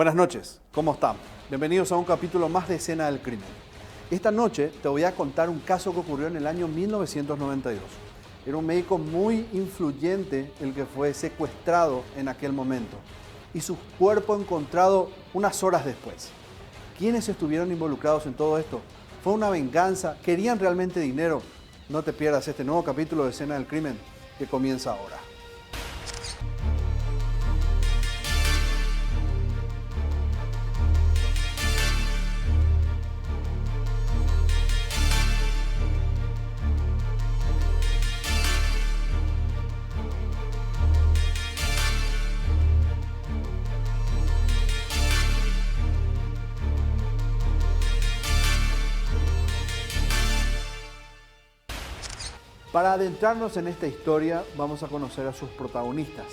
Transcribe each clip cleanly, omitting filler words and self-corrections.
Buenas noches, ¿cómo están? Bienvenidos a un capítulo más de Escena del Crimen. Esta noche te voy a contar un caso que ocurrió en el año 1992. Era un médico muy influyente el que fue secuestrado en aquel momento y su cuerpo encontrado unas horas después. ¿Quiénes estuvieron involucrados en todo esto? ¿Fue una venganza? ¿Querían realmente dinero? No te pierdas este nuevo capítulo de Escena del Crimen que comienza ahora. Para adentrarnos en esta historia, vamos a conocer a sus protagonistas.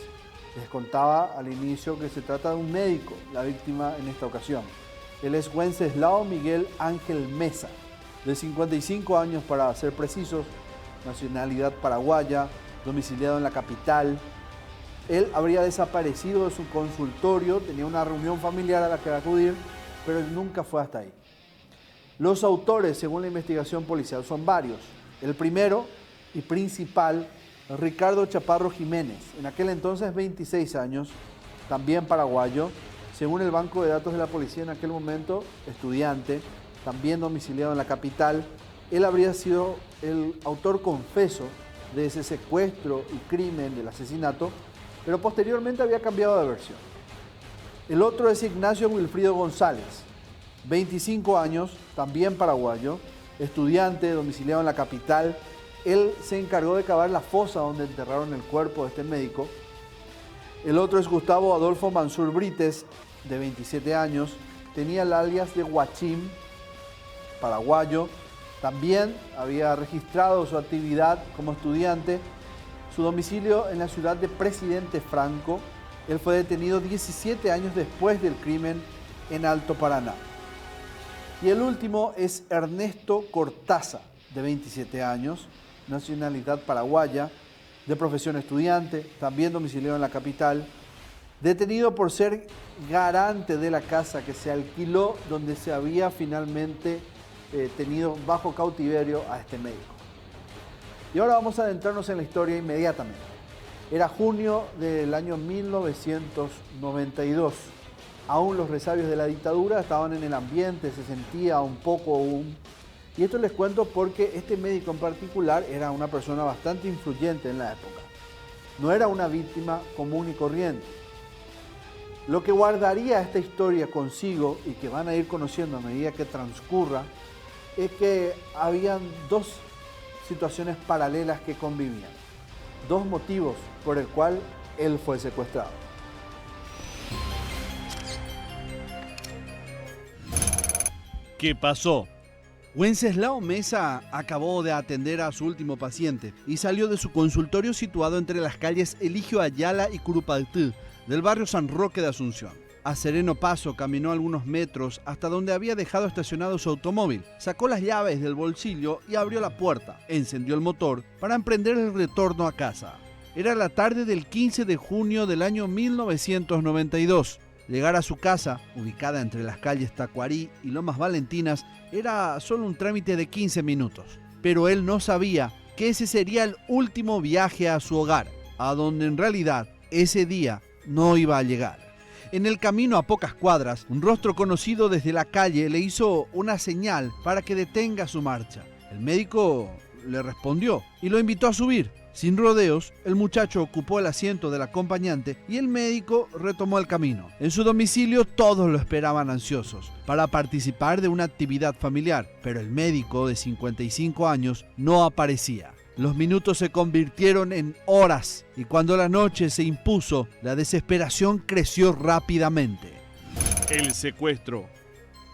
Les contaba al inicio que se trata de un médico, la víctima en esta ocasión. Él es Wenceslao Miguel Ángel Mesa, de 55 años para ser precisos, nacionalidad paraguaya, domiciliado en la capital. Él habría desaparecido de su consultorio, tenía una reunión familiar a la que acudir, pero él nunca fue hasta ahí. Los autores, según la investigación policial, son varios. El primero y principal, Ricardo Chaparro Jiménez, en aquel entonces 26 años, también paraguayo, según el banco de datos de la policía en aquel momento, estudiante, también domiciliado en la capital. Él habría sido el autor confeso de ese secuestro y crimen, del asesinato, pero posteriormente había cambiado de versión. El otro es Ignacio Wilfrido González, 25 años, también paraguayo, estudiante, domiciliado en la capital. Él se encargó de cavar la fosa donde enterraron el cuerpo de este médico. El otro es Gustavo Adolfo Mansur Brites, de 27 años. Tenía el alias de Guachín, paraguayo. También había registrado su actividad como estudiante. Su domicilio en la ciudad de Presidente Franco. Él fue detenido 17 años después del crimen en Alto Paraná. Y el último es Ernesto Cortaza, de 27 años. Nacionalidad paraguaya, de profesión estudiante, también domiciliado en la capital, detenido por ser garante de la casa que se alquiló donde se había finalmente tenido bajo cautiverio a este médico. Y ahora vamos a adentrarnos en la historia inmediatamente. Era junio del año 1992. Aún los resabios de la dictadura estaban en el ambiente, se sentía un poco aún. Y esto les cuento porque este médico en particular era una persona bastante influyente en la época. No era una víctima común y corriente. Lo que guardaría esta historia consigo y que van a ir conociendo a medida que transcurra es que habían dos situaciones paralelas que convivían. Dos motivos por el cual él fue secuestrado. ¿Qué pasó? Wenceslao Mesa acabó de atender a su último paciente y salió de su consultorio situado entre las calles Eligio Ayala y Curupaytí, del barrio San Roque de Asunción. A sereno paso caminó algunos metros hasta donde había dejado estacionado su automóvil, sacó las llaves del bolsillo y abrió la puerta, encendió el motor para emprender el retorno a casa. Era la tarde del 15 de junio del año 1992. Llegar a su casa, ubicada entre las calles Tacuarí y Lomas Valentinas, era solo un trámite de 15 minutos. Pero él no sabía que ese sería el último viaje a su hogar, a donde en realidad ese día no iba a llegar. En el camino a pocas cuadras, un rostro conocido desde la calle le hizo una señal para que detenga su marcha. El médico le respondió y lo invitó a subir. Sin rodeos, el muchacho ocupó el asiento del acompañante y el médico retomó el camino. En su domicilio todos lo esperaban ansiosos para participar de una actividad familiar, pero el médico de 55 años no aparecía. Los minutos se convirtieron en horas y cuando la noche se impuso, la desesperación creció rápidamente. El secuestro.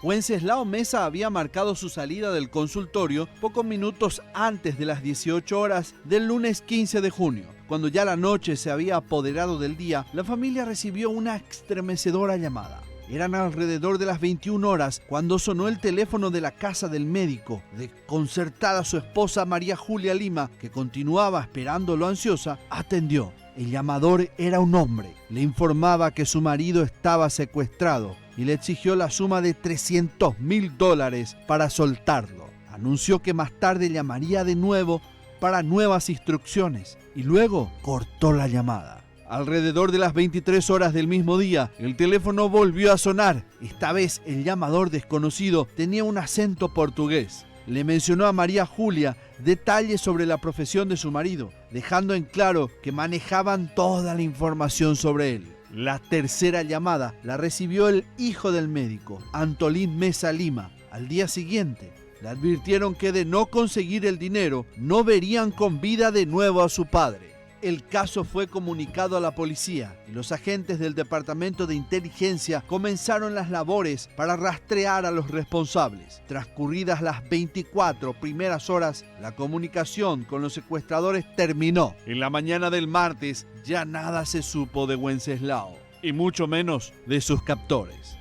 Wenceslao Mesa había marcado su salida del consultorio pocos minutos antes de las 18 horas del lunes 15 de junio. Cuando ya la noche se había apoderado del día, la familia recibió una estremecedora llamada. Eran alrededor de las 21 horas cuando sonó el teléfono de la casa del médico. Desconcertada, su esposa María Julia Lima, que continuaba esperándolo ansiosa, atendió. El llamador era un hombre. Le informaba que su marido estaba secuestrado y le exigió la suma de $300.000 para soltarlo. Anunció que más tarde llamaría de nuevo para nuevas instrucciones y luego cortó la llamada. Alrededor de las 23 horas del mismo día, el teléfono volvió a sonar. Esta vez el llamador desconocido tenía un acento portugués. Le mencionó a María Julia detalles sobre la profesión de su marido, dejando en claro que manejaban toda la información sobre él. La tercera llamada la recibió el hijo del médico, Antolín Mesa Lima. Al día siguiente, le advirtieron que de no conseguir el dinero, no verían con vida de nuevo a su padre. El caso fue comunicado a la policía y los agentes del Departamento de Inteligencia comenzaron las labores para rastrear a los responsables. Transcurridas las 24 primeras horas, la comunicación con los secuestradores terminó. En la mañana del martes ya nada se supo de Wenceslao y mucho menos de sus captores.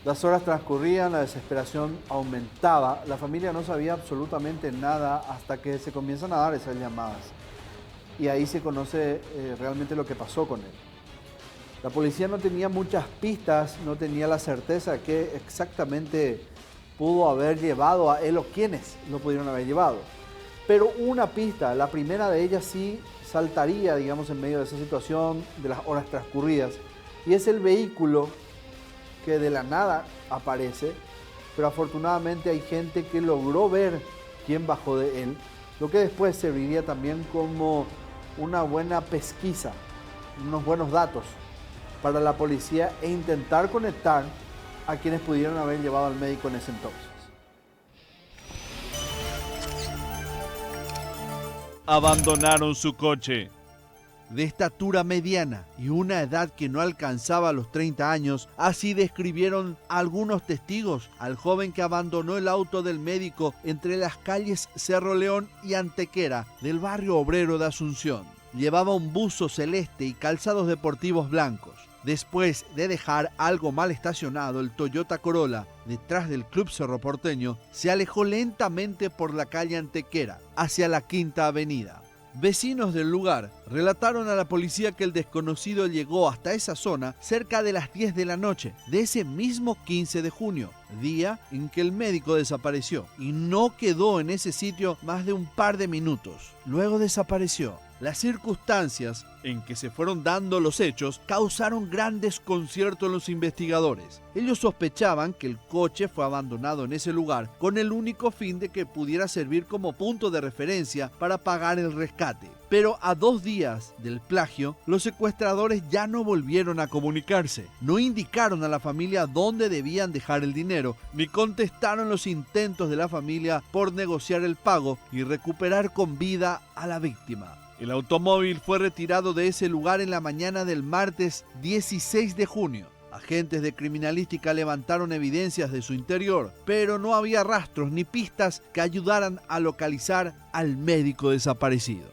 Las horas transcurrían, la desesperación aumentaba. La familia no sabía absolutamente nada hasta que se comienzan a dar esas llamadas. Y ahí se conoce realmente lo que pasó con él. La policía no tenía muchas pistas, no tenía la certeza de qué exactamente pudo haber llevado a él o quiénes lo pudieron haber llevado. Pero una pista, la primera de ellas sí saltaría, digamos, en medio de esa situación, de las horas transcurridas. Y es el vehículo que de la nada aparece, pero afortunadamente hay gente que logró ver quién bajó de él, lo que después serviría también como una buena pesquisa, unos buenos datos para la policía e intentar conectar a quienes pudieron haber llevado al médico en ese entonces. Abandonaron su coche. De estatura mediana y una edad que no alcanzaba los 30 años, así describieron algunos testigos al joven que abandonó el auto del médico entre las calles Cerro León y Antequera del barrio obrero de Asunción. Llevaba un buzo celeste y calzados deportivos blancos. Después de dejar algo mal estacionado el Toyota Corolla detrás del Club Cerro Porteño, se alejó lentamente por la calle Antequera hacia la Quinta Avenida. Vecinos del lugar relataron a la policía que el desconocido llegó hasta esa zona cerca de las 10 de la noche de ese mismo 15 de junio, día en que el médico desapareció, y no quedó en ese sitio más de un par de minutos. Luego desapareció. Las circunstancias en que se fueron dando los hechos causaron gran desconcierto en los investigadores. Ellos sospechaban que el coche fue abandonado en ese lugar con el único fin de que pudiera servir como punto de referencia para pagar el rescate. Pero a 2 días del plagio, los secuestradores ya no volvieron a comunicarse. No indicaron a la familia dónde debían dejar el dinero, ni contestaron los intentos de la familia por negociar el pago y recuperar con vida a la víctima. El automóvil fue retirado de ese lugar en la mañana del martes 16 de junio. Agentes de criminalística levantaron evidencias de su interior, pero no había rastros ni pistas que ayudaran a localizar al médico desaparecido.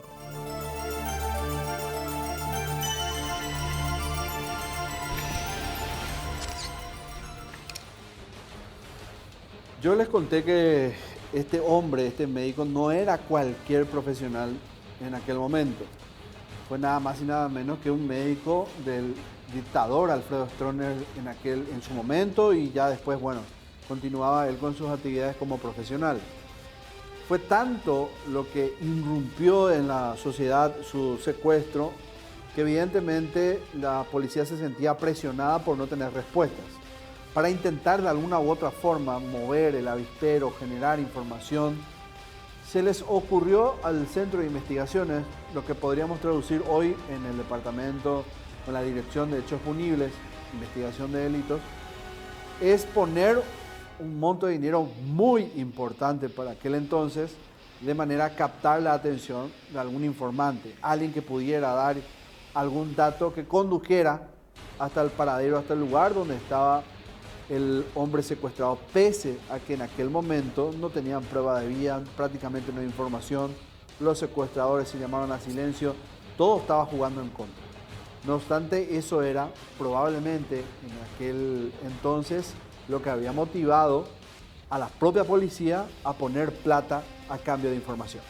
Yo les conté que este hombre, este médico, no era cualquier profesional en aquel momento. Fue nada más y nada menos que un médico del dictador Alfredo Stroessner en su momento, y ya después, bueno, continuaba él con sus actividades como profesional. Fue tanto lo que irrumpió en la sociedad su secuestro que evidentemente la policía se sentía presionada por no tener respuestas. Para intentar de alguna u otra forma mover el avispero, generar información, se les ocurrió al Centro de Investigaciones, lo que podríamos traducir hoy en el departamento con la Dirección de Hechos Punibles, Investigación de Delitos, es poner un monto de dinero muy importante para aquel entonces, de manera a captar la atención de algún informante, alguien que pudiera dar algún dato que condujera hasta el paradero, hasta el lugar donde estaba el hombre secuestrado, pese a que en aquel momento no tenían prueba de vida, prácticamente no hay información, los secuestradores se llamaron a silencio, todo estaba jugando en contra. No obstante, eso era probablemente en aquel entonces lo que había motivado a la propia policía a poner plata a cambio de información.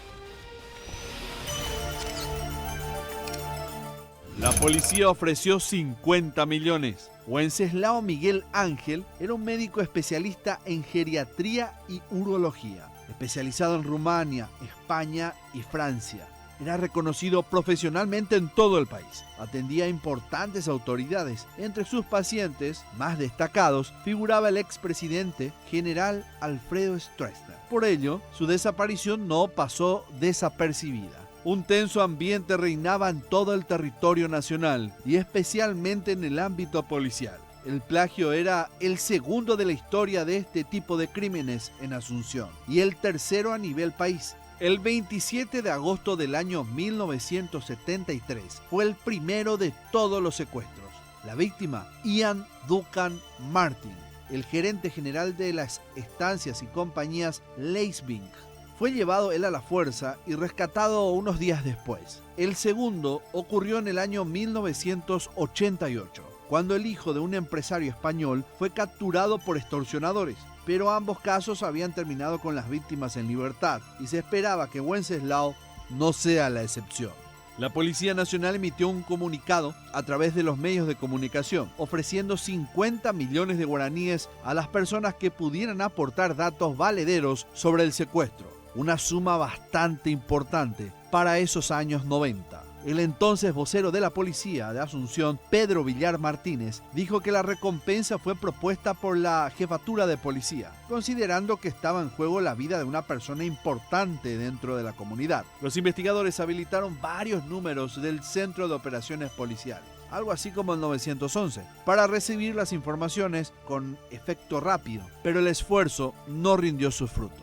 La policía ofreció 50 millones. Wenceslao Miguel Ángel era un médico especialista en geriatría y urología, especializado en Rumania, España y Francia. Era reconocido profesionalmente en todo el país. Atendía a importantes autoridades. Entre sus pacientes más destacados figuraba el expresidente general Alfredo Stroessner. Por ello, su desaparición no pasó desapercibida. Un tenso ambiente reinaba en todo el territorio nacional y especialmente en el ámbito policial. El plagio era el segundo de la historia de este tipo de crímenes en Asunción y el tercero a nivel país. El 27 de agosto del año 1973 fue el primero de todos los secuestros. La víctima, Ian Duncan Martin, el gerente general de las estancias y compañías Leasebink. Fue llevado él a la fuerza y rescatado unos días después. El segundo ocurrió en el año 1988, cuando el hijo de un empresario español fue capturado por extorsionadores. Pero ambos casos habían terminado con las víctimas en libertad y se esperaba que Wenceslao no sea la excepción. La Policía Nacional emitió un comunicado a través de los medios de comunicación, ofreciendo 50 millones de guaraníes a las personas que pudieran aportar datos valederos sobre el secuestro, una suma bastante importante para esos años 90. El entonces vocero de la policía de Asunción, Pedro Villar Martínez, dijo que la recompensa fue propuesta por la jefatura de policía, considerando que estaba en juego la vida de una persona importante dentro de la comunidad. Los investigadores habilitaron varios números del Centro de Operaciones Policiales, algo así como el 911, para recibir las informaciones con efecto rápido, pero el esfuerzo no rindió sus frutos.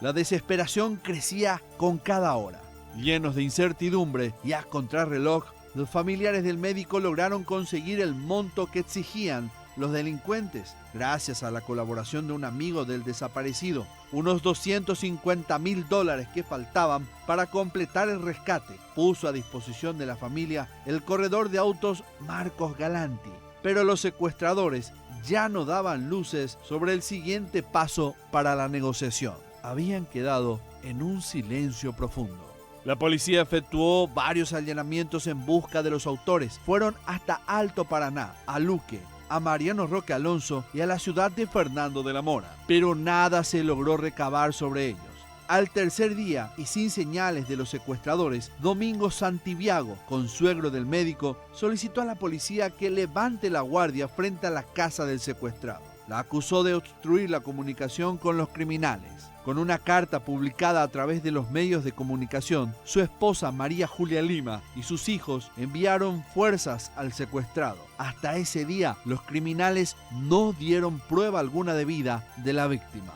La desesperación crecía con cada hora. Llenos de incertidumbre y a contrarreloj, los familiares del médico lograron conseguir el monto que exigían los delincuentes, gracias a la colaboración de un amigo del desaparecido, unos $250,000 que faltaban para completar el rescate. Puso a disposición de la familia el corredor de autos Marcos Galanti, pero los secuestradores ya no daban luces sobre el siguiente paso para la negociación. Habían quedado en un silencio profundo. La policía efectuó varios allanamientos en busca de los autores. Fueron hasta Alto Paraná, a Luque, a Mariano Roque Alonso y a la ciudad de Fernando de la Mora. Pero nada se logró recabar sobre ellos. Al tercer día, y sin señales de los secuestradores, Domingo Santiago, consuegro del médico, solicitó a la policía que levante la guardia frente a la casa del secuestrado. La acusó de obstruir la comunicación con los criminales. Con una carta publicada a través de los medios de comunicación, su esposa María Julia Lima y sus hijos enviaron fuerzas al secuestrado. Hasta ese día, los criminales no dieron prueba alguna de vida de la víctima.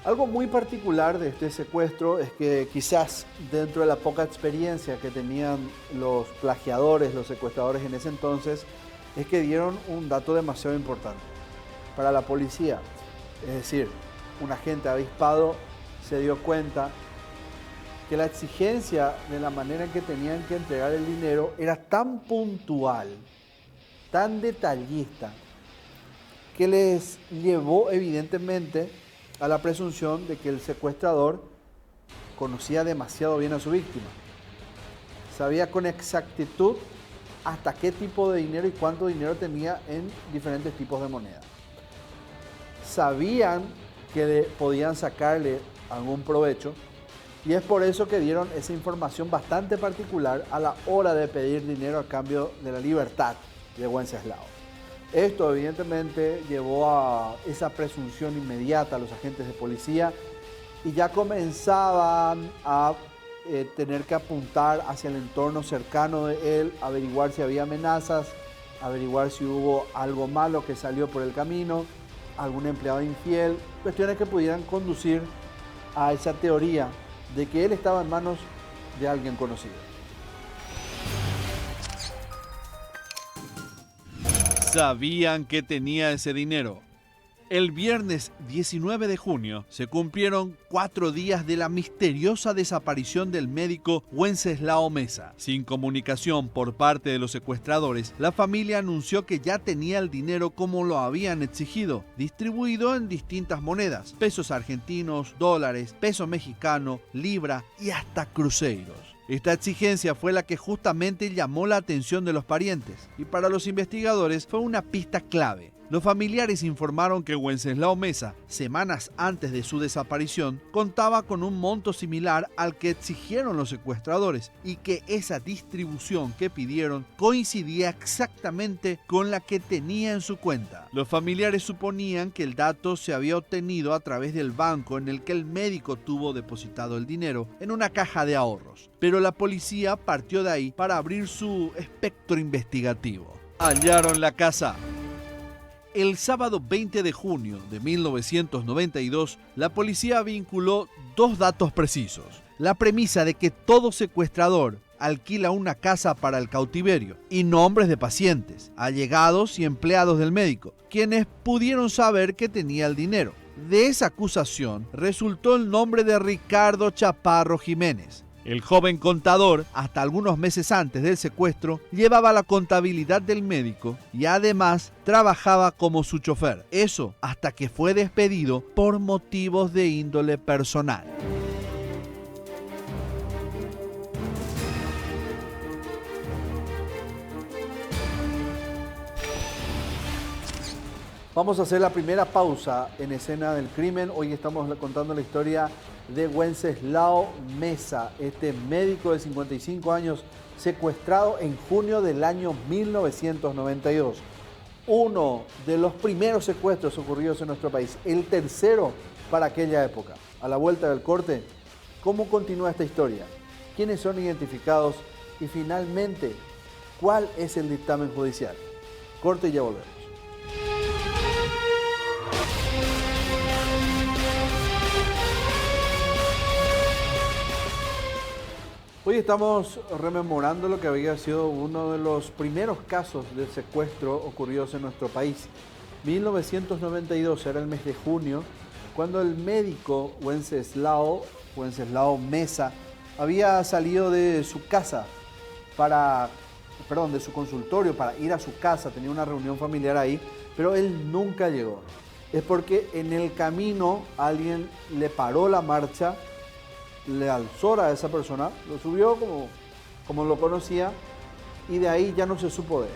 Algo muy particular de este secuestro es que quizás dentro de la poca experiencia que tenían los plagiadores, los secuestradores en ese entonces, es que dieron un dato demasiado importante para la policía. Es decir, un agente avispado se dio cuenta que la exigencia de la manera en que tenían que entregar el dinero era tan puntual, tan detallista, que les llevó evidentemente a la presunción de que el secuestrador conocía demasiado bien a su víctima. Sabía con exactitud hasta qué tipo de dinero y cuánto dinero tenía en diferentes tipos de moneda. Sabían que podían sacarle algún provecho y es por eso que dieron esa información bastante particular a la hora de pedir dinero a cambio de la libertad de Wenceslao. Esto evidentemente llevó a esa presunción inmediata a los agentes de policía y ya comenzaban a tener que apuntar hacia el entorno cercano de él, averiguar si había amenazas, averiguar si hubo algo malo que salió por el camino, algún empleado infiel, cuestiones que pudieran conducir a esa teoría de que él estaba en manos de alguien conocido. Sabían que tenía ese dinero. El viernes 19 de junio se cumplieron 4 días de la misteriosa desaparición del médico Wenceslao Meza. Sin comunicación por parte de los secuestradores, la familia anunció que ya tenía el dinero como lo habían exigido, distribuido en distintas monedas: pesos argentinos, dólares, peso mexicano, libra y hasta cruceros. Esta exigencia fue la que justamente llamó la atención de los parientes y para los investigadores fue una pista clave. Los familiares informaron que Wenceslao Meza, semanas antes de su desaparición, contaba con un monto similar al que exigieron los secuestradores y que esa distribución que pidieron coincidía exactamente con la que tenía en su cuenta. Los familiares suponían que el dato se había obtenido a través del banco en el que el médico tuvo depositado el dinero en una caja de ahorros, pero la policía partió de ahí para abrir su espectro investigativo. Hallaron la casa. El sábado 20 de junio de 1992, la policía vinculó 2 datos precisos: la premisa de que todo secuestrador alquila una casa para el cautiverio y nombres de pacientes, allegados y empleados del médico, quienes pudieron saber que tenía el dinero. De esa acusación resultó el nombre de Ricardo Chaparro Jiménez. El joven contador, hasta algunos meses antes del secuestro, llevaba la contabilidad del médico y además trabajaba como su chofer. Eso hasta que fue despedido por motivos de índole personal. Vamos a hacer la primera pausa en Escena del Crimen. Hoy estamos contando la historia de Wenceslao Meza, este médico de 55 años secuestrado en junio del año 1992. Uno de los primeros secuestros ocurridos en nuestro país, el tercero para aquella época. A la vuelta del corte, ¿cómo continúa esta historia? ¿Quiénes son identificados? Y finalmente, ¿cuál es el dictamen judicial? Corte y ya volvemos. Hoy estamos rememorando lo que había sido uno de los primeros casos de secuestro ocurridos en nuestro país. 1992 era el mes de junio, cuando el médico Wenceslao Meza había salido de su casa de su consultorio para ir a su casa, tenía una reunión familiar ahí, pero él nunca llegó. Es porque en el camino alguien le paró la marcha, le alzó a esa persona, lo subió como lo conocía y de ahí ya no se supo de él.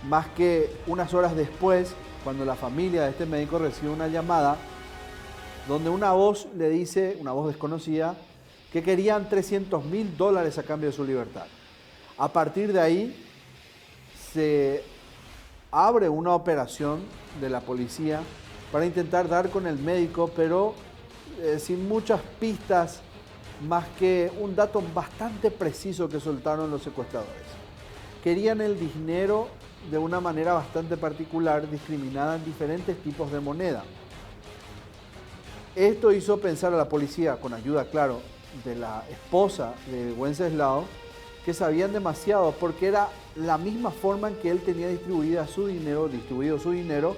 Más que unas horas después, cuando la familia de este médico recibe una llamada donde una voz le dice, una voz desconocida, que querían $300.000 a cambio de su libertad. A partir de ahí se abre una operación de la policía para intentar dar con el médico, pero sin muchas pistas, más que un dato bastante preciso que soltaron los secuestradores. Querían el dinero de una manera bastante particular, discriminada en diferentes tipos de moneda. Esto hizo pensar a la policía, con ayuda, claro, de la esposa de Wenceslao, que sabían demasiado, porque era la misma forma en que él tenía distribuido su dinero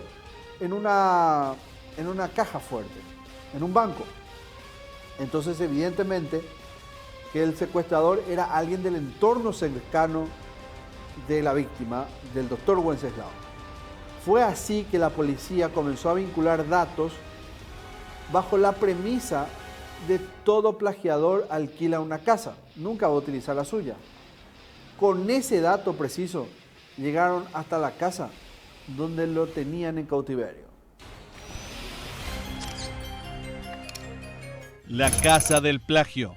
en una caja fuerte, en un banco. Entonces, evidentemente, que el secuestrador era alguien del entorno cercano de la víctima, del doctor Wenceslao. Fue así que la policía comenzó a vincular datos bajo la premisa de todo plagiador alquila una casa, nunca va a utilizar la suya. Con ese dato preciso, llegaron hasta la casa donde lo tenían en cautiverio. La casa del plagio.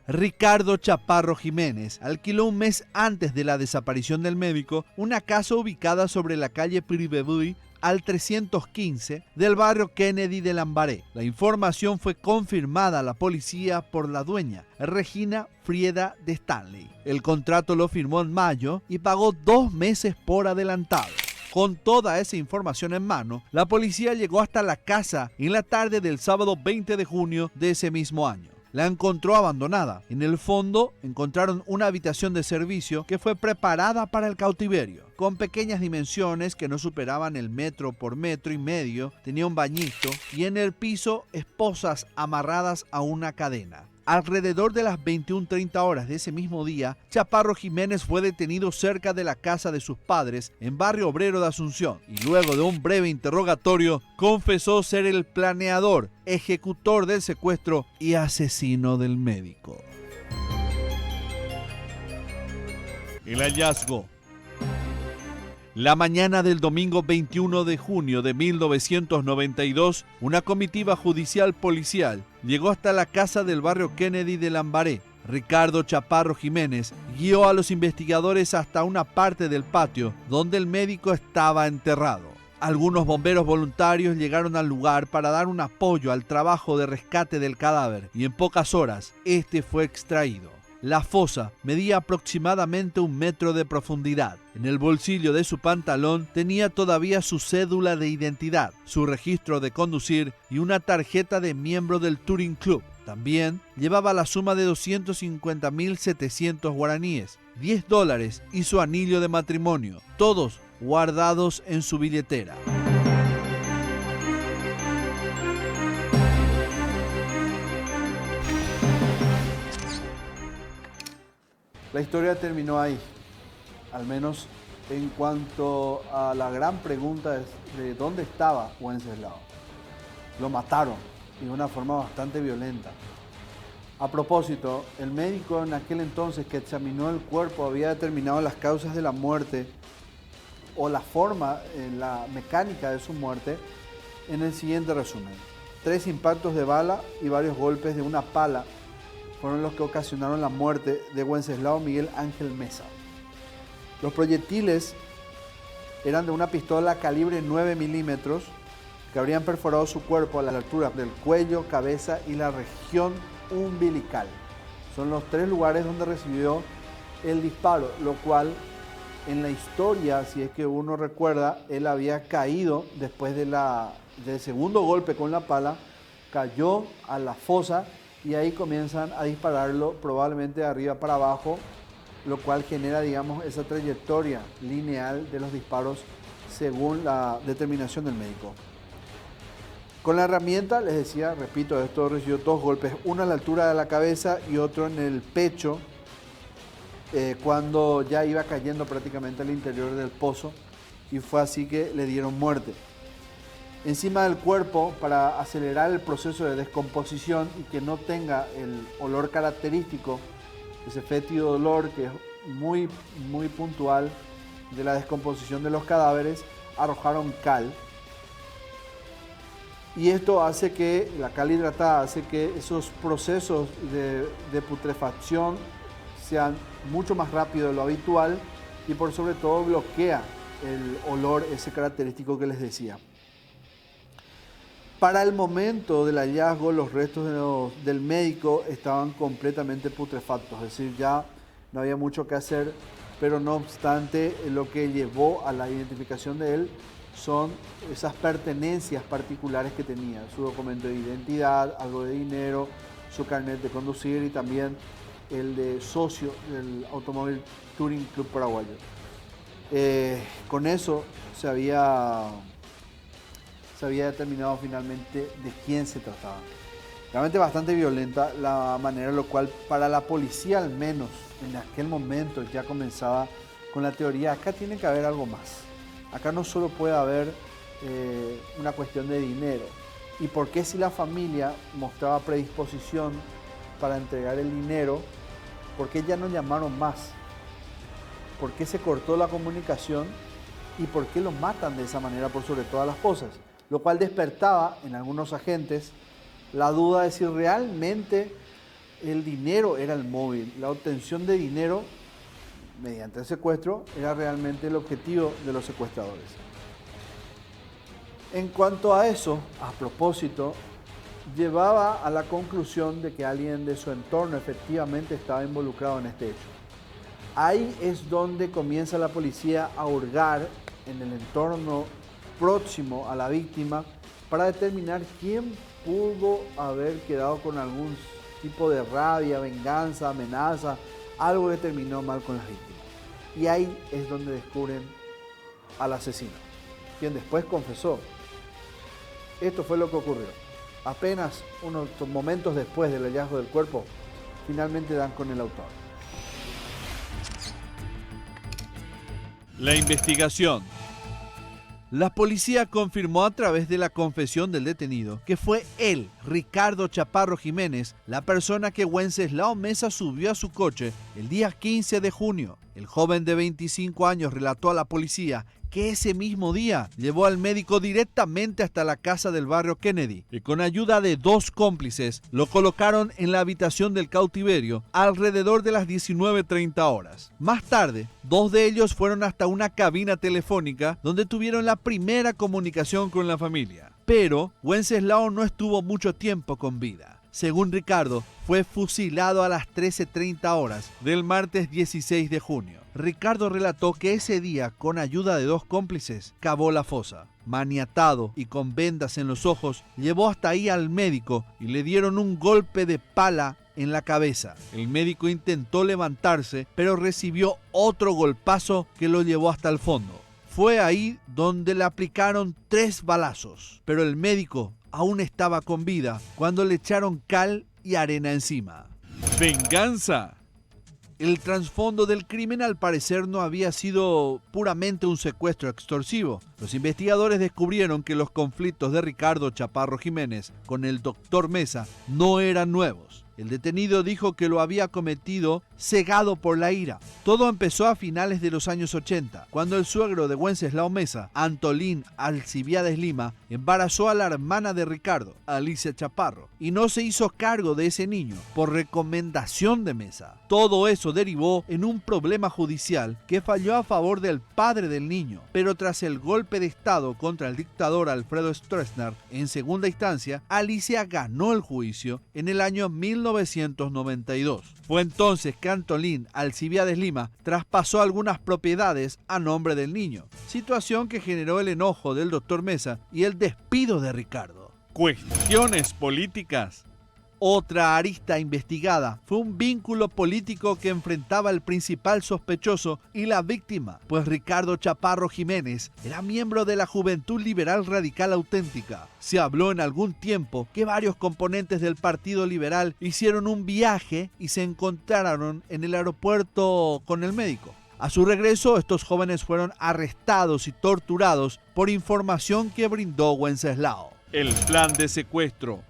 Ricardo Chaparro Jiménez alquiló un mes antes de la desaparición del médico una casa ubicada sobre la calle Pribebuy al 315 del barrio Kennedy de Lambaré. La información fue confirmada a la policía por la dueña, Regina Frieda de Stanley. El contrato lo firmó en mayo y pagó 2 meses por adelantado. Con toda esa información en mano, la policía llegó hasta la casa en la tarde del sábado 20 de junio de ese mismo año. la encontró abandonada. En el fondo encontraron una habitación de servicio que fue preparada para el cautiverio. Con pequeñas dimensiones que no superaban el metro por metro y medio, tenía un bañito y en el piso esposas amarradas a una cadena. Alrededor de las 21:30 horas de ese mismo día, Chaparro Jiménez fue detenido cerca de la casa de sus padres en Barrio Obrero de Asunción y luego de un breve interrogatorio confesó ser el planeador, ejecutor del secuestro y asesino del médico. El hallazgo. La mañana del domingo 21 de junio de 1992, una comitiva judicial policial llegó hasta la casa del barrio Kennedy de Lambaré. Ricardo Chaparro Jiménez guió a los investigadores hasta una parte del patio donde el médico estaba enterrado. Algunos bomberos voluntarios llegaron al lugar para dar un apoyo al trabajo de rescate del cadáver y en pocas horas este fue extraído. La fosa medía aproximadamente 1 metro de profundidad. En el bolsillo de su pantalón tenía todavía su cédula de identidad, su registro de conducir y una tarjeta de miembro del Touring Club. También llevaba la suma de 250.700 guaraníes, $10 y su anillo de matrimonio, todos guardados en su billetera. La historia terminó ahí, al menos en cuanto a la gran pregunta de dónde estaba Wenceslao. Lo mataron y de una forma bastante violenta. A propósito, el médico en aquel entonces que examinó el cuerpo había determinado las causas de la muerte o la forma, la mecánica de su muerte en el siguiente resumen. 3 impactos de bala y varios golpes de una pala fueron los que ocasionaron la muerte de Wenceslao Miguel Ángel Mesa. Los proyectiles eran de una pistola calibre 9 milímetros que habrían perforado su cuerpo a la altura del cuello, cabeza y la región umbilical. Son los 3 lugares donde recibió el disparo, lo cual en la historia, si es que uno recuerda, él había caído después del segundo golpe con la pala, cayó a la fosa y ahí comienzan a dispararlo probablemente de arriba para abajo, lo cual genera, digamos, esa trayectoria lineal de los disparos según la determinación del médico. Con la herramienta, les decía, repito, esto recibió 2 golpes, uno a la altura de la cabeza y otro en el pecho, cuando ya iba cayendo prácticamente al interior del pozo, y fue así que le dieron muerte. Encima del cuerpo, para acelerar el proceso de descomposición y que no tenga el olor característico, ese fétido olor que es muy, muy puntual de la descomposición de los cadáveres, arrojaron cal. Y esto hace que, la cal hidratada hace que esos procesos de putrefacción sean mucho más rápidos de lo habitual y por sobre todo bloquea el olor ese característico que les decía. Para el momento del hallazgo, los restos del médico estaban completamente putrefactos, es decir, ya no había mucho que hacer, pero no obstante, lo que llevó a la identificación de él son esas pertenencias particulares que tenía, su documento de identidad, algo de dinero, su carnet de conducir y también el de socio del Automóvil Touring Club Paraguayo. Con eso se había determinado finalmente de quién se trataba. Realmente bastante violenta la manera en la cual para la policía al menos en aquel momento ya comenzaba con la teoría, acá tiene que haber algo más. Acá no solo puede haber una cuestión de dinero. ¿Y por qué si la familia mostraba predisposición para entregar el dinero, por qué ya no llamaron más? ¿Por qué se cortó la comunicación? ¿Y por qué lo matan de esa manera por sobre todas las cosas? Lo cual despertaba en algunos agentes la duda de si realmente el dinero era el móvil, la obtención de dinero mediante el secuestro era realmente el objetivo de los secuestradores. En cuanto a eso, a propósito, llevaba a la conclusión de que alguien de su entorno efectivamente estaba involucrado en este hecho. Ahí es donde comienza la policía a hurgar en el entorno próximo a la víctima para determinar quién pudo haber quedado con algún tipo de rabia, venganza, amenaza, algo que terminó mal con las víctimas. Y ahí es donde descubren al asesino, quien después confesó. Esto fue lo que ocurrió. Apenas unos momentos después del hallazgo del cuerpo, finalmente dan con el autor. La investigación. La policía confirmó a través de la confesión del detenido que fue él, Ricardo Chaparro Jiménez, la persona que Wenceslao Meza subió a su coche el día 15 de junio. El joven de 25 años relató a la policía que ese mismo día llevó al médico directamente hasta la casa del barrio Kennedy y con ayuda de 2 cómplices lo colocaron en la habitación del cautiverio alrededor de las 19:30 horas. Más tarde, 2 de ellos fueron hasta una cabina telefónica donde tuvieron la primera comunicación con la familia. Pero Wenceslao no estuvo mucho tiempo con vida. Según Ricardo, fue fusilado a las 13:30 horas del martes 16 de junio. Ricardo relató que ese día, con ayuda de 2 cómplices, cavó la fosa. Maniatado y con vendas en los ojos, llevó hasta ahí al médico y le dieron un golpe de pala en la cabeza. El médico intentó levantarse, pero recibió otro golpazo que lo llevó hasta el fondo. Fue ahí donde le aplicaron 3 balazos, pero el médico aún estaba con vida cuando le echaron cal y arena encima. ¡Venganza! El trasfondo del crimen al parecer no había sido puramente un secuestro extorsivo. Los investigadores descubrieron que los conflictos de Ricardo Chaparro Jiménez con el doctor Meza no eran nuevos. El detenido dijo que lo había cometido cegado por la ira. Todo empezó a finales de los años 80, cuando el suegro de Wenceslao Meza, Antolín Alcibiades Lima, embarazó a la hermana de Ricardo, Alicia Chaparro, y no se hizo cargo de ese niño por recomendación de Meza. Todo eso derivó en un problema judicial que falló a favor del padre del niño, pero tras el golpe de Estado contra el dictador Alfredo Stroessner, en segunda instancia, Alicia ganó el juicio en el año 1992. Fue entonces que Antolín Alcibiades Lima traspasó algunas propiedades a nombre del niño, situación que generó el enojo del doctor Meza y el despido de Ricardo. Cuestiones políticas. Otra arista investigada fue un vínculo político que enfrentaba al principal sospechoso y la víctima, pues Ricardo Chaparro Jiménez era miembro de la Juventud Liberal Radical Auténtica. Se habló en algún tiempo que varios componentes del Partido Liberal hicieron un viaje y se encontraron en el aeropuerto con el médico. A su regreso, estos jóvenes fueron arrestados y torturados por información que brindó Wenceslao. El plan de secuestro.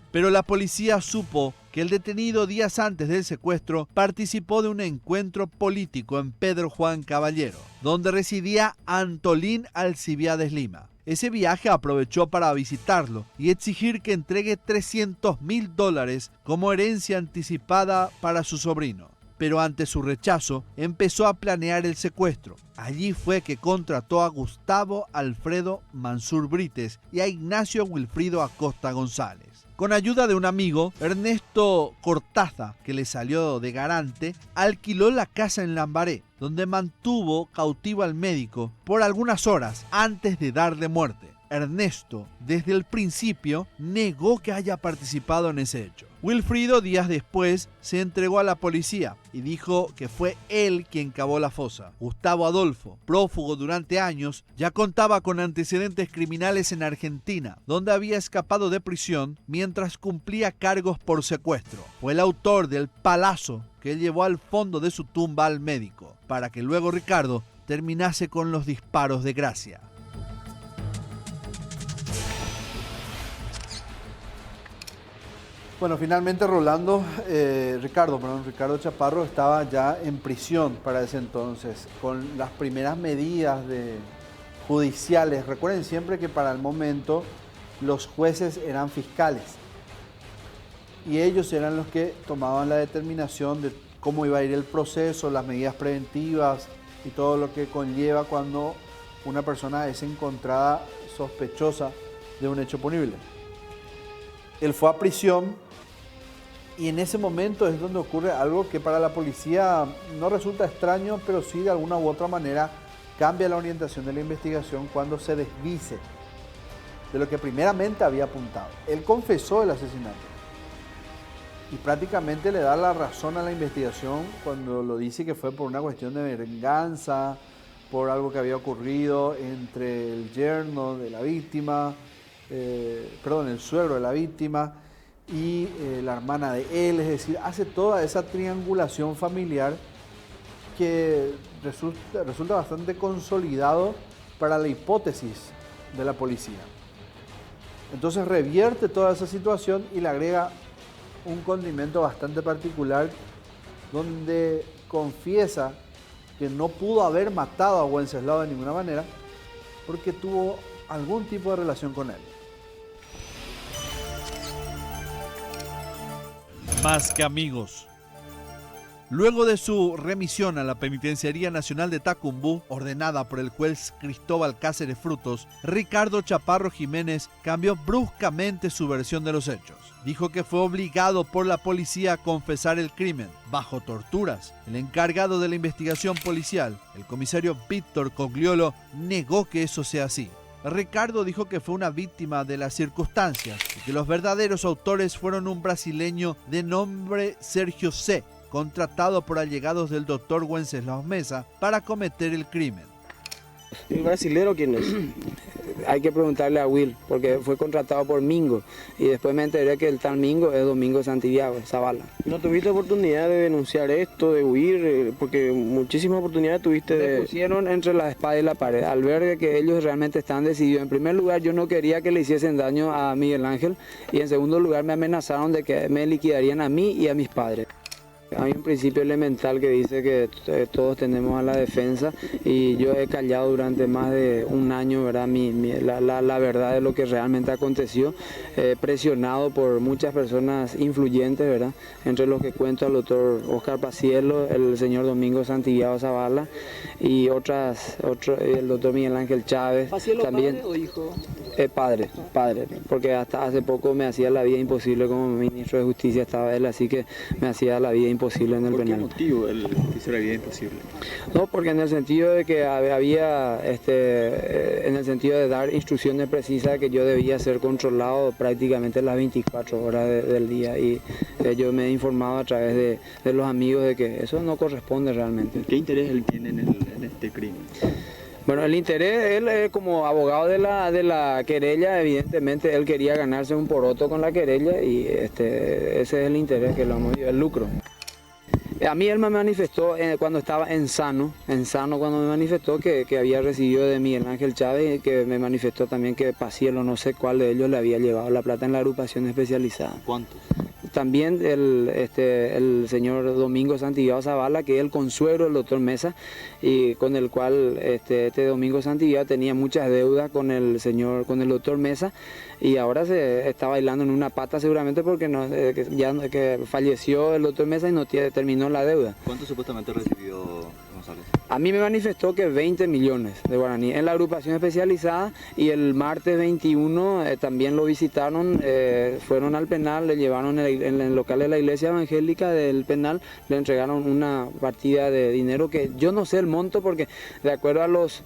Pero la policía supo que el detenido días antes del secuestro participó de un encuentro político en Pedro Juan Caballero, donde residía Antolín Alcibiades Lima. Ese viaje aprovechó para visitarlo y exigir que entregue $300,000 como herencia anticipada para su sobrino. Pero ante su rechazo, empezó a planear el secuestro. Allí fue que contrató a Gustavo Alfredo Mansur Brites y a Ignacio Wilfrido Acosta González. Con ayuda de un amigo, Ernesto Cortaza, que le salió de garante, alquiló la casa en Lambaré, donde mantuvo cautivo al médico por algunas horas antes de darle muerte. Ernesto, desde el principio, negó que haya participado en ese hecho. Wilfrido, días después, se entregó a la policía y dijo que fue él quien cavó la fosa. Gustavo Adolfo, prófugo durante años, ya contaba con antecedentes criminales en Argentina, donde había escapado de prisión mientras cumplía cargos por secuestro. Fue el autor del palazo que llevó al fondo de su tumba al médico, para que luego Ricardo terminase con los disparos de gracia. Bueno, finalmente Ricardo Chaparro estaba ya en prisión para ese entonces, con las primeras medidas judiciales. Recuerden siempre que para el momento los jueces eran fiscales y ellos eran los que tomaban la determinación de cómo iba a ir el proceso, las medidas preventivas y todo lo que conlleva cuando una persona es encontrada sospechosa de un hecho punible. Él fue a prisión. Y en ese momento es donde ocurre algo que para la policía no resulta extraño, pero sí de alguna u otra manera cambia la orientación de la investigación cuando se desdice de lo que primeramente había apuntado. Él confesó el asesinato. y prácticamente le da la razón a la investigación cuando lo dice que fue por una cuestión de venganza, por algo que había ocurrido entre el yerno de la víctima, el suegro de la víctima y la hermana de él, es decir, hace toda esa triangulación familiar que resulta bastante consolidado para la hipótesis de la policía. Entonces revierte toda esa situación y le agrega un condimento bastante particular donde confiesa que no pudo haber matado a Wenceslao de ninguna manera porque tuvo algún tipo de relación con él. Más que amigos. Luego de su remisión a la Penitenciaría Nacional de Tacumbú, ordenada por el juez Cristóbal Cáceres Frutos, Ricardo Chaparro Jiménez cambió bruscamente su versión de los hechos. Dijo que fue obligado por la policía a confesar el crimen, bajo torturas. El encargado de la investigación policial, el comisario Víctor Cogliolo, negó que eso sea así. Ricardo dijo que fue una víctima de las circunstancias y que los verdaderos autores fueron un brasileño de nombre Sergio C., contratado por allegados del doctor Wenceslao Mesa para cometer el crimen. ¿El brasilero quién es? Hay que preguntarle a Will, porque fue contratado por Mingo y después me enteré que el tal Mingo es Domingo Santiago Zavala. ¿No tuviste oportunidad de denunciar esto, de huir? Porque muchísimas oportunidades tuviste de... Me pusieron entre la espada y la pared, al ver que ellos realmente están decididos. En primer lugar, yo no quería que le hiciesen daño a Miguel Ángel y en segundo lugar me amenazaron de que me liquidarían a mí y a mis padres. Hay un principio elemental que dice que todos tenemos a la defensa y yo he callado durante más de un año, ¿verdad? La verdad de lo que realmente aconteció, presionado por muchas personas influyentes, ¿verdad? Entre los que cuento al doctor Oscar Pacielo, el señor Domingo Santiago Zavala y el doctor Miguel Ángel Chávez. ¿Pacielo también, padre o hijo? Padre, porque hasta hace poco me hacía la vida imposible como ministro de Justicia estaba él, así que me hacía la vida imposible en el penal. ¿Por qué motivo él hizo la vida imposible? No, porque en el sentido de que había, en el sentido de dar instrucciones precisas que yo debía ser controlado prácticamente las 24 horas del día y yo me he informado a través de los amigos de que eso no corresponde realmente. ¿Qué interés él tiene en este crimen? Bueno, el interés, él como abogado de la querella, evidentemente él quería ganarse un poroto con la querella y ese es el interés que lo hemos visto, el lucro. A mí él me manifestó cuando estaba en Sano cuando me manifestó que había recibido de Miguel Ángel Chávez y que me manifestó también que Pacielo, no sé cuál de ellos, le había llevado la plata en la agrupación especializada. ¿Cuántos? También el señor Domingo Santiago Zavala, que es el consuegro del doctor Mesa, y con el cual este Domingo Santiago tenía muchas deudas con el doctor Mesa, y ahora se está bailando en una pata seguramente porque que falleció el doctor Mesa y no terminó la deuda. ¿Cuánto supuestamente recibió González? A mí me manifestó que 20 millones de guaraní en la agrupación especializada y el martes 21 también lo visitaron, fueron al penal, le llevaron en el local de la iglesia evangélica del penal, le entregaron una partida de dinero que yo no sé el monto porque de acuerdo a los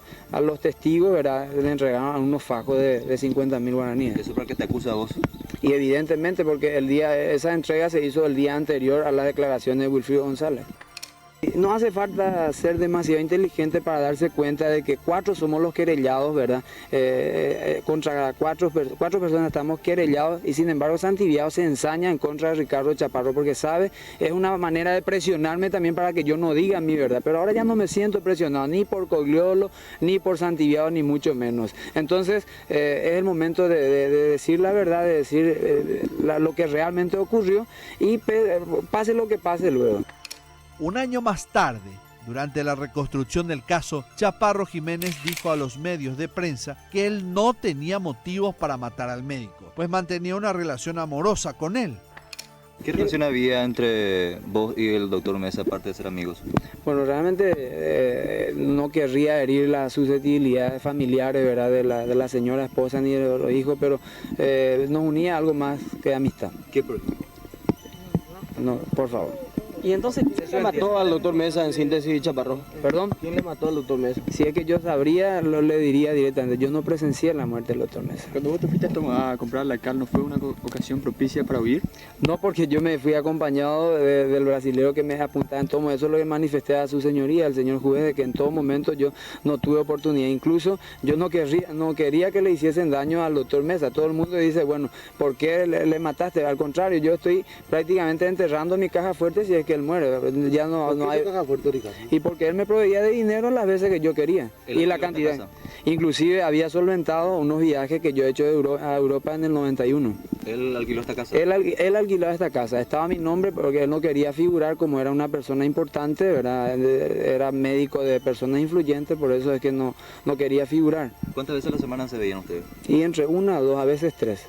testigos, ¿verdad? Le entregaron unos fajos de 50.000 guaraníes. ¿Eso para qué te acusa a vos? Y evidentemente porque esa entrega se hizo el día anterior a la declaración de Wilfrido González. No hace falta ser demasiado inteligente para darse cuenta de que 4 somos los querellados, ¿verdad? Contra 4 personas estamos querellados y sin embargo Santiago se ensaña en contra de Ricardo Chaparro porque sabe, es una manera de presionarme también para que yo no diga mi verdad. Pero ahora ya no me siento presionado ni por Cogliolo, ni por Santiago, ni mucho menos. Entonces es el momento de decir la verdad, de decir lo que realmente ocurrió y pase lo que pase luego. Un año más tarde, durante la reconstrucción del caso, Chaparro Jiménez dijo a los medios de prensa que él no tenía motivos para matar al médico, pues mantenía una relación amorosa con él. ¿Qué relación había entre vos y el doctor Mesa, aparte de ser amigos? Bueno, realmente no querría herir las susceptibilidades familiares, ¿verdad? de la señora esposa ni de los hijos, pero nos unía algo más que amistad. ¿Qué por ejemplo? No, por favor. Y entonces, ¿quién le mató al doctor Mesa en síntesis, Chaparro? ¿Perdón? ¿Quién le mató al doctor Mesa? Si es que yo sabría, lo le diría directamente. Yo no presencié la muerte del doctor Mesa. Cuando vos te fuiste a comprar la cal, ¿no fue una ocasión propicia para huir? No, porque yo me fui acompañado del brasilero que me apuntaba en todo momento. Eso es lo que manifesté a su señoría, al señor juez, de que en todo momento yo no tuve oportunidad. Incluso yo no quería que le hiciesen daño al doctor Mesa. Todo el mundo dice, bueno, ¿por qué le mataste? Al contrario, yo estoy prácticamente enterrando mi caja fuerte si es que él muere. Ya no hay caja fuerte, Ricardo. Y porque él me proveía de dinero las veces que yo quería. Y la cantidad. Inclusive había solventado unos viajes que yo he hecho a Europa en el 91. ¿Él alquiló esta casa? Él alquilaba esta casa. Estaba mi nombre porque él no quería figurar como era una persona importante, ¿verdad? Era médico de personas influyentes, por eso es que no quería figurar. ¿Cuántas veces a la semana se veían ustedes? Y entre una, dos, a veces tres.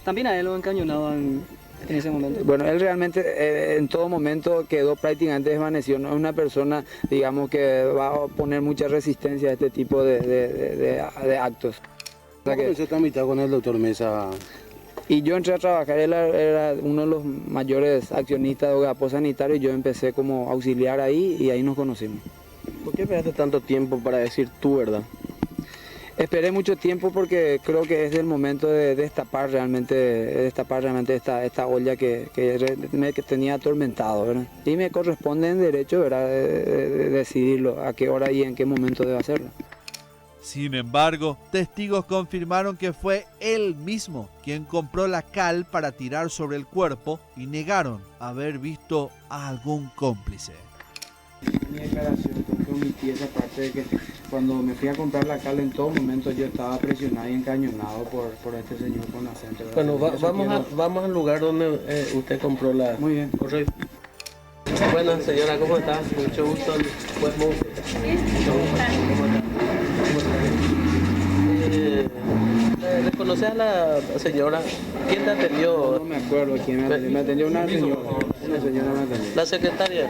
También a él lo encañonaban en ese momento. Bueno, él realmente en todo momento quedó prácticamente desvanecido. No es una persona, digamos, que va a poner mucha resistencia a este tipo de actos. ¿Cómo comenzó esta amistad con el doctor Mesa? Y yo entré a trabajar, él era uno de los mayores accionistas de Ogapo Sanitario, y yo empecé como auxiliar ahí y ahí nos conocimos. ¿Por qué esperaste tanto tiempo para decir tu verdad? Esperé mucho tiempo porque creo que es el momento de destapar realmente esta olla que me tenía atormentado, ¿verdad? Y me corresponde en derecho, ¿verdad?, de decidirlo a qué hora y en qué momento debo hacerlo. Sin embargo, testigos confirmaron que fue él mismo quien compró la cal para tirar sobre el cuerpo y negaron haber visto a algún cómplice. Mi declaración, creo que omití esa parte de que cuando me fui a comprar la cal, en todo momento yo estaba presionado y encañonado por este señor con acento. Bueno, vamos al lugar donde usted compró la... Muy bien. Correcto. Bueno, señora, ¿cómo está? Mucho gusto. Pues, mucho gusto. ¿Cómo está? ¿Reconoce a la señora? ¿Quién te atendió? No me acuerdo quién me atendió. Me atendió una señora. Una señora me atendió. ¿La secretaria?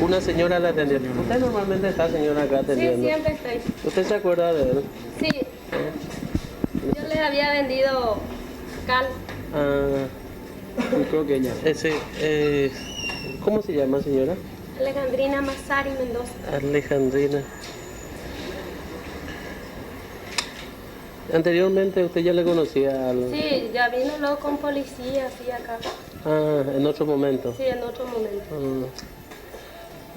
Una señora la atendió. ¿Usted normalmente está, señora, acá atendiendo? Sí, siempre estoy. ¿Usted se acuerda de él? Sí. Yo les había vendido cal. Creo que ella. ¿Cómo se llama, señora? Alejandrina Massari Mendoza. Alejandrina. Anteriormente usted ya le conocía al... Sí, ya vino luego con policía, así acá. En otro momento. Sí, en otro momento.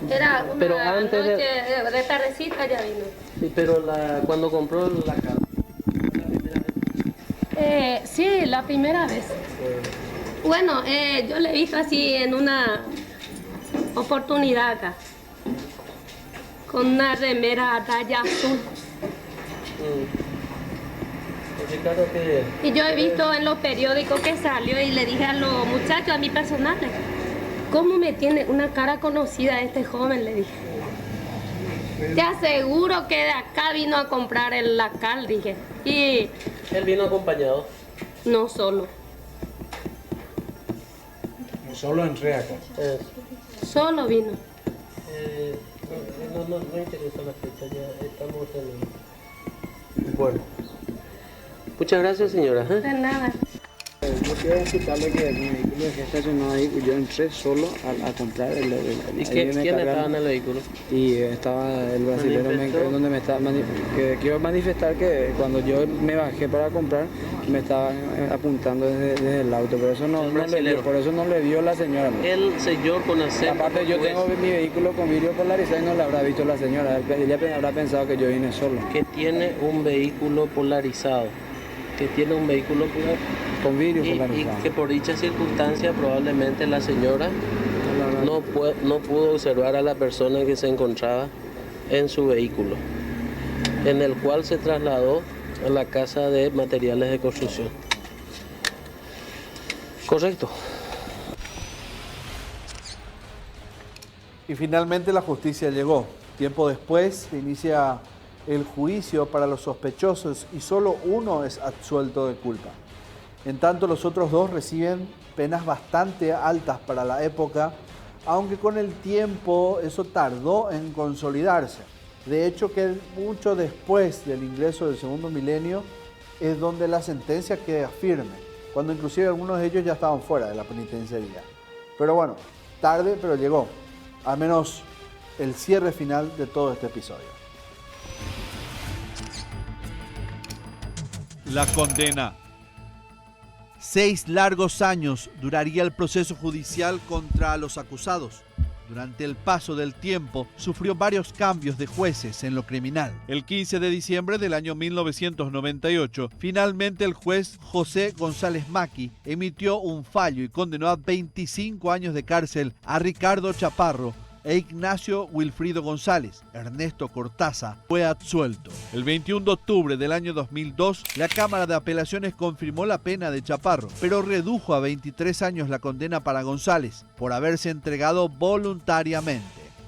Era una pero antes noche de tardecita ya vino. Sí, pero cuando compró la casa. Sí, la primera vez. Bueno, yo le he visto así en una oportunidad acá. Con una remera talla azul. Claro que... Y yo he visto en los periódicos que salió y le dije a los muchachos, a mi personal, ¿cómo me tiene una cara conocida este joven? Le dije. Te aseguro que de acá vino a comprar la cal, dije. Y... ¿Él vino acompañado? No solo. No solo entré acá. Solo vino. No interesa la fecha, ya estamos en... Bueno. Muchas gracias, señora. De nada. Yo quiero explicarle que mi vehículo está estacionado ahí y yo entré solo a comprar el ¿Y quién estaba en el vehículo? Y estaba el brasilero donde me estaba que quiero manifestar que cuando yo me bajé para comprar me estaba apuntando desde el auto, pero eso por eso no le vio la señora. El señor con acento. Aparte yo tengo mi vehículo con vidrio polarizado y no le habrá visto la señora, ella habrá pensado que yo vine solo. Que tiene un vehículo polarizado. Que tiene un vehículo con vidrio y que por dicha circunstancia probablemente la señora no pudo observar a la persona que se encontraba en su vehículo, en el cual se trasladó a la casa de materiales de construcción. Correcto. Y finalmente la justicia llegó. Tiempo después se inicia el juicio para los sospechosos y solo uno es absuelto de culpa. En tanto, los otros dos reciben penas bastante altas para la época, aunque con el tiempo eso tardó en consolidarse. De hecho, que mucho después del ingreso del segundo milenio es donde la sentencia queda firme, cuando inclusive algunos de ellos ya estaban fuera de la penitenciaría. Pero bueno, Tarde, pero llegó. Al menos el cierre final de todo este episodio. La condena. 6 largos años duraría el proceso judicial contra los acusados. Durante el paso del tiempo, sufrió varios cambios de jueces en lo criminal. El 15 de diciembre del año 1998, finalmente el juez José González Maki emitió un fallo y condenó a 25 años de cárcel a Ricardo Chaparro e Ignacio Wilfrido González. Ernesto Cortázar fue absuelto. El 21 de octubre del año 2002, la Cámara de Apelaciones confirmó la pena de Chaparro, pero redujo a 23 años la condena para González por haberse entregado voluntariamente.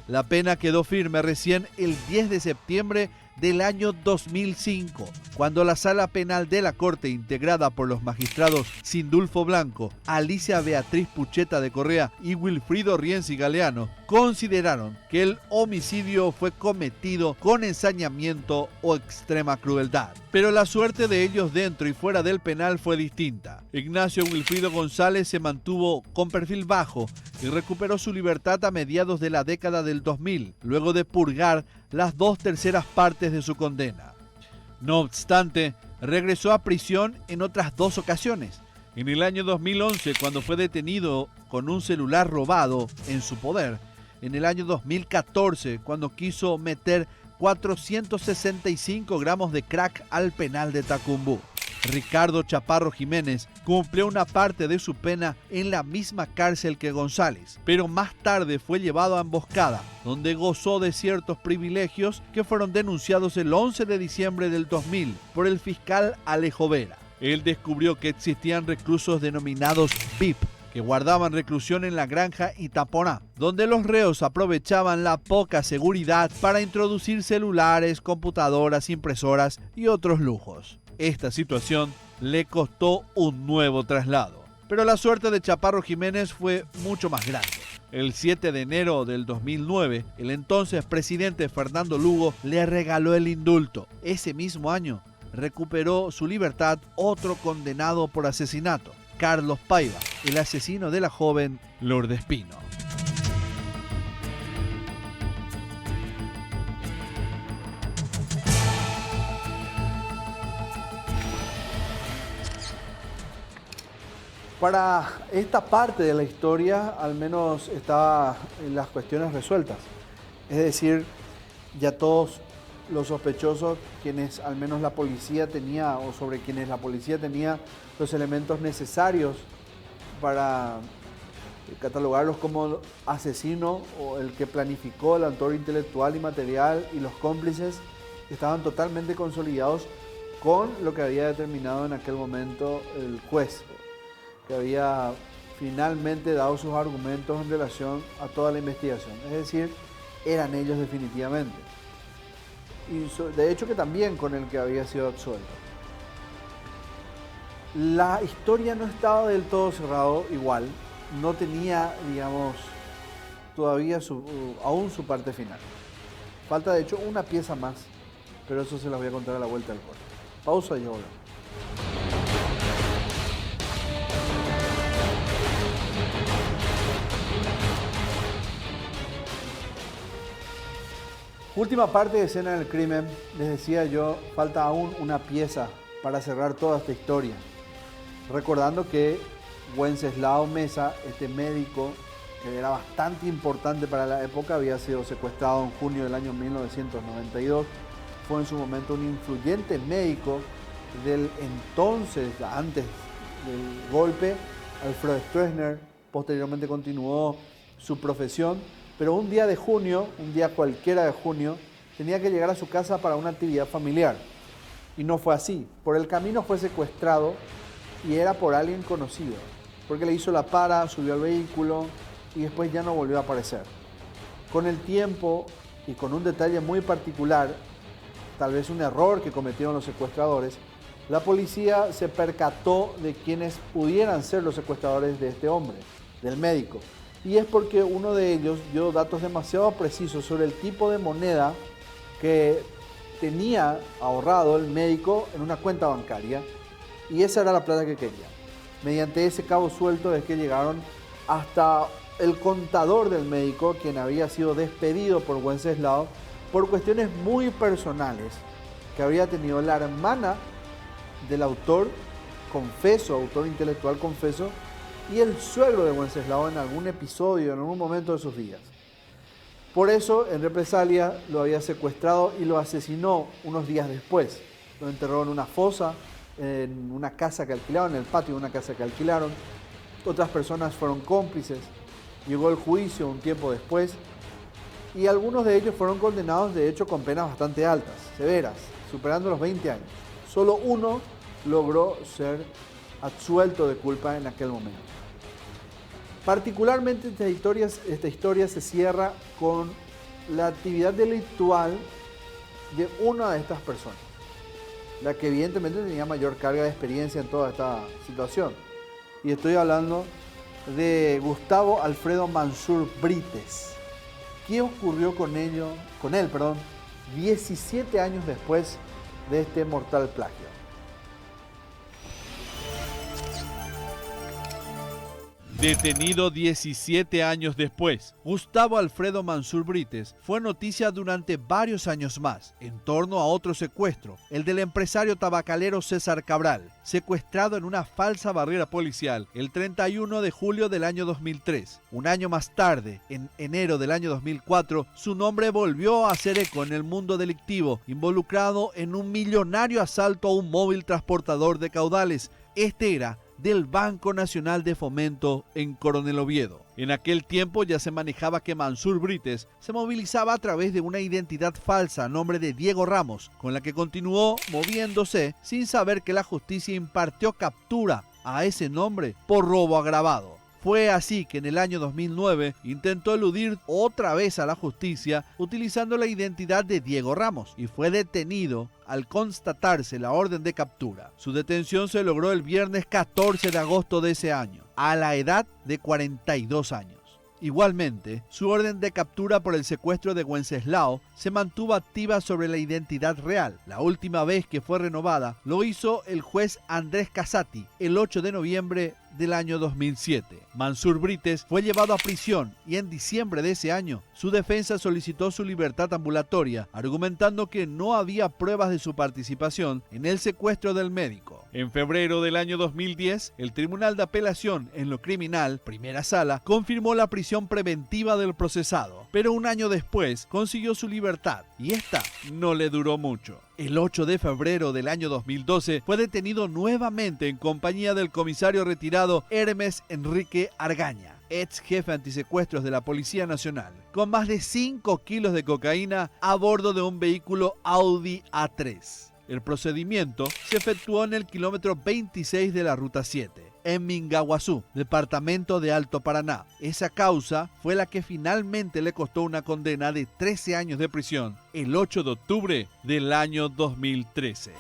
La pena quedó firme recién el 10 de septiembre del año 2005, cuando la Sala Penal de la Corte, integrada por los magistrados Sindulfo Blanco, Alicia Beatriz Pucheta de Correa y Wilfrido Rienzi Galeano, consideraron que el homicidio fue cometido con ensañamiento o extrema crueldad. Pero la suerte de ellos dentro y fuera del penal fue distinta. Ignacio Wilfrido González se mantuvo con perfil bajo y recuperó su libertad a mediados de la década del 2000, luego de purgar las 2/3 partes de su condena. No obstante, regresó a prisión en otras 2 ocasiones. En el año 2011, cuando fue detenido con un celular robado en su poder. En el año 2014, cuando quiso meter 465 gramos de crack al penal de Tacumbú. Ricardo Chaparro Jiménez cumplió una parte de su pena en la misma cárcel que González, pero más tarde fue llevado a Emboscada, donde gozó de ciertos privilegios que fueron denunciados el 11 de diciembre del 2000 por el fiscal Alejo Vera. Él descubrió que existían reclusos denominados VIP, que guardaban reclusión en la granja Itaponá, donde los reos aprovechaban la poca seguridad para introducir celulares, computadoras, impresoras y otros lujos. Esta situación le costó un nuevo traslado. Pero la suerte de Chaparro Jiménez fue mucho más grande. El 7 de enero del 2009, el entonces presidente Fernando Lugo le regaló el indulto. Ese mismo año recuperó su libertad otro condenado por asesinato, Carlos Paiva, el asesino de la joven Lourdes Pino. Para esta parte de la historia, al menos estaban las cuestiones resueltas. Es decir, ya todos los sospechosos, quienes al menos la policía tenía, o sobre quienes la policía tenía los elementos necesarios para catalogarlos como asesino o el que planificó, el autor intelectual y material, y los cómplices estaban totalmente consolidados con lo que había determinado en aquel momento el juez, que había finalmente dado sus argumentos en relación a toda la investigación. Es decir, eran ellos definitivamente. Y de hecho que también con el que había sido absuelto. La historia no estaba del todo cerrado igual. No tenía, digamos, todavía aún su parte final. Falta de hecho una pieza más, pero eso se las voy a contar a la vuelta del corte. Pausa y volvemos. Última parte de Escena del Crimen. Les decía yo, falta aún una pieza para cerrar toda esta historia. Recordando que Wenceslao Meza, este médico que era bastante importante para la época, había sido secuestrado en junio del año 1992. Fue en su momento un influyente médico del entonces, antes del golpe, Alfredo Stroessner. Posteriormente continuó su profesión. Pero un día de junio, un día cualquiera de junio, tenía que llegar a su casa para una actividad familiar. Y no fue así. Por el camino fue secuestrado y era por alguien conocido. Porque le hizo la para, subió al vehículo y después ya no volvió a aparecer. Con el tiempo y con un detalle muy particular, tal vez un error que cometieron los secuestradores, la policía se percató de quienes pudieran ser los secuestradores de este hombre, del médico. Y es porque uno de ellos dio datos demasiado precisos sobre el tipo de moneda que tenía ahorrado el médico en una cuenta bancaria, y esa era la plata que quería. Mediante ese cabo suelto es que llegaron hasta el contador del médico, quien había sido despedido por Wenceslao por cuestiones muy personales que habría tenido la hermana del autor confeso, autor intelectual confeso, y el suegro de Wenceslao en algún episodio, en algún momento de sus días. Por eso, en represalia, lo había secuestrado y lo asesinó unos días después. Lo enterró en una fosa, en una casa que alquilaron, en el patio de una casa que alquilaron. Otras personas fueron cómplices. Llegó el juicio un tiempo después y algunos de ellos fueron condenados, de hecho, con penas bastante altas, severas, superando los 20 años. Solo uno logró ser absuelto de culpa en aquel momento. Particularmente esta historia se cierra con la actividad delictual de una de estas personas, la que evidentemente tenía mayor carga de experiencia en toda esta situación. Y estoy hablando de Gustavo Alfredo Mansur Brites. ¿Qué ocurrió con él, 17 años después de este mortal plagio? Detenido 17 años después, Gustavo Alfredo Mansur Brites fue noticia durante varios años más, en torno a otro secuestro, el del empresario tabacalero César Cabral, secuestrado en una falsa barrera policial el 31 de julio del año 2003. Un año más tarde, en enero del año 2004, su nombre volvió a hacer eco en el mundo delictivo, involucrado en un millonario asalto a un móvil transportador de caudales. Este era del Banco Nacional de Fomento en Coronel Oviedo. En aquel tiempo ya se manejaba que Mansur Brites se movilizaba a través de una identidad falsa a nombre de Diego Ramos, con la que continuó moviéndose sin saber que la justicia impartió captura a ese nombre por robo agravado. Fue así que en el año 2009 intentó eludir otra vez a la justicia utilizando la identidad de Diego Ramos y fue detenido al constatarse la orden de captura. Su detención se logró el viernes 14 de agosto de ese año, a la edad de 42 años. Igualmente, su orden de captura por el secuestro de Wenceslao se mantuvo activa sobre la identidad real. La última vez que fue renovada lo hizo el juez Andrés Casati el 8 de noviembre del año 2007. Mansur Brites fue llevado a prisión y en diciembre de ese año su defensa solicitó su libertad ambulatoria, argumentando que no había pruebas de su participación en el secuestro del médico. En febrero del año 2010, el Tribunal de Apelación en lo Criminal, Primera Sala, confirmó la prisión preventiva del procesado, pero un año después consiguió su libertad y esta no le duró mucho. El 8 de febrero del año 2012 fue detenido nuevamente en compañía del comisario retirado Hermes Enrique Argaña, ex jefe antisecuestros de la Policía Nacional, con más de 5 kilos de cocaína a bordo de un vehículo Audi A3. El procedimiento se efectuó en el kilómetro 26 de la Ruta 7, en Mingaguazú, departamento de Alto Paraná. Esa causa fue la que finalmente le costó una condena de 13 años de prisión el 8 de octubre del año 2013.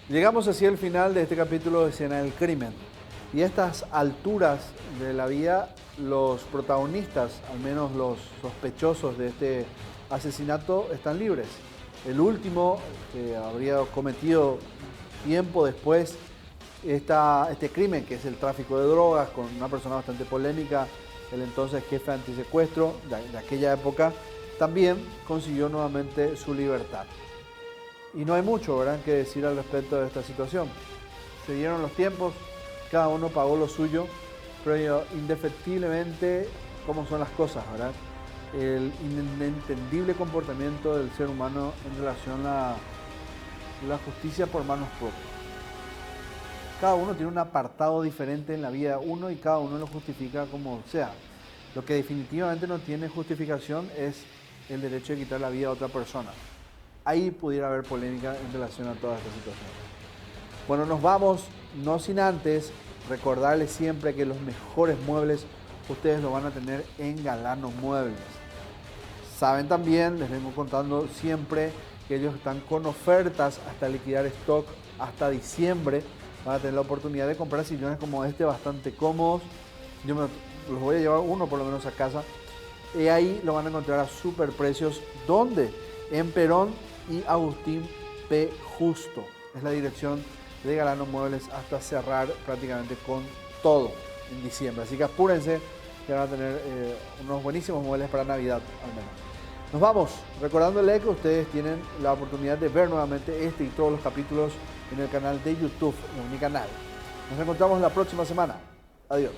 Llegamos así al final de este capítulo de Escena del Crimen. Y a estas alturas de la vida, los protagonistas, al menos los sospechosos de este asesinato, están libres. El último, que habría cometido tiempo después este crimen, que es el tráfico de drogas, con una persona bastante polémica, el entonces jefe antisecuestro de aquella época, también consiguió nuevamente su libertad. Y no hay mucho, ¿verdad?, que decir al respecto de esta situación. Se dieron los tiempos, cada uno pagó lo suyo, pero indefectiblemente, cómo son las cosas, ¿verdad? El inentendible comportamiento del ser humano en relación a la justicia por manos propias. Cada uno tiene un apartado diferente en la vida de uno y cada uno lo justifica como sea. Lo que definitivamente no tiene justificación es el derecho de quitar la vida a otra persona. Ahí pudiera haber polémica en relación a toda esta situación. Bueno, nos vamos, no sin antes recordarles siempre que los mejores muebles ustedes lo van a tener en Galano Muebles. Saben también, les vengo contando siempre que ellos están con ofertas hasta liquidar stock hasta diciembre. Van a tener la oportunidad de comprar sillones como este, bastante cómodos. Yo los voy a llevar uno por lo menos a casa. Y ahí lo van a encontrar a super precios. ¿Dónde? En Perón y Agustín P. Justo. es la dirección de Galano Muebles hasta cerrar prácticamente con todo en diciembre. Así que apúrense, que van a tener unos buenísimos muebles para Navidad al menos. Nos vamos, recordándole que ustedes tienen la oportunidad de ver nuevamente este y todos los capítulos en el canal de YouTube, en mi canal. Nos encontramos la próxima semana. Adiós.